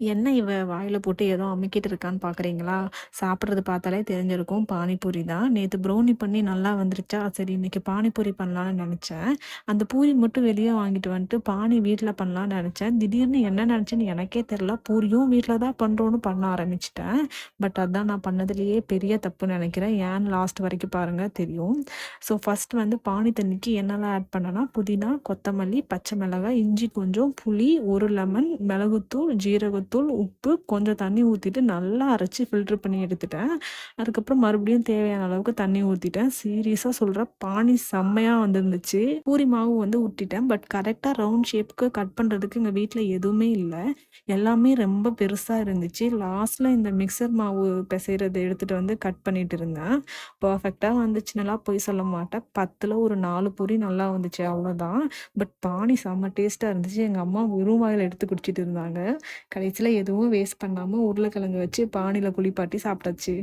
என்ன இவ வாயில போட்டு ஏதோ அமுக்கிட்டு இருக்கான்னு பார்க்குறீங்களா? சாப்பிடுறது பார்த்தாலே தெரிஞ்சிருக்கும். பானிபூரி தான். நேத்து ப்ரௌனி பண்ணி நல்லா வந்துருச்சா, சரி இன்னைக்கு பானிபூரி பண்ணலான்னு நெனச்சேன். அந்த பூரி மட்டும் வெளிய வாங்கிட்டு வந்துட்டு, பானி வீட்ல பண்ணலான்னு நெனச்சேன். திடீர்னு என்ன நெனச்சேன்னு எனக்கே தெர்ல. பூரியும் வீட்ல தான் பண்றோம்னு பண்ண ஆரம்பிச்சுட்டேன். பட் அதான் நான் பண்ணதுலயே பெரிய தப்புன்னு நெனைக்கிறேன். ஏன்னு லாஸ்ட் வரைக்கும் பாருங்க தெரியும். ஸோ ஃபர்ஸ்ட் வந்து பானி தண்ணிக்கு என்னலாம் ஆட் பண்ணேன்னா, புதினா, கொத்தமல்லி, பச்சை மிளகாய், இஞ்சி கொஞ்சம், புளி, 1 லெமன், மிளகுத்தூள், ஜீரகத்தூள், உப்பு, கொஞ்சம் தண்ணி ஊத்திட்டு நல்லா அரைச்சு ஃபில்டர் பண்ணி எடுத்துட்டேன். அதுக்கப்புறம் மறுபடியும் தேவையான அளவுக்கு தண்ணி ஊத்திட்டேன். சீரியஸா சொல்றேன், பானி செம்மையா வந்திருந்துச்சு. பூரி மாவு வந்து ஊத்திட்டேன். பட் கரெக்ட்டா ரவுண்ட் ஷேப்க்கு கட் பண்றதுக்கு எங்க வீட்ல எதுவுமே இல்ல. எல்லாமே ரொம்ப பெருசா இருந்துச்சு. லாஸ்ட்ல இந்த மிக்ஸர் மாவு பெசைறத எடுத்துட்டு வந்து கட் பண்ணிட்டு இருந்தேன். பெர்ஃபெக்ட்டா வந்துச்சுன்னுலாம் பொய் சொல்ல மாட்டேன். 10ல ஒரு 4 பூரி நல்லா வந்துச்சு அவ்வளோதான். பட் பானி செம்ம டேஸ்ட்டா இருந்துச்சு. எங்க அம்மா வெறும் வாயில எடுத்து குடிச்சிட்டு இருந்தாங்க. கடைசியில எதுவும் வேஸ்ட் பண்ணாம உருளைக்கிழங்கு வச்சு பானில குளிப்பாட்டி சாப்பிட்டாச்சு.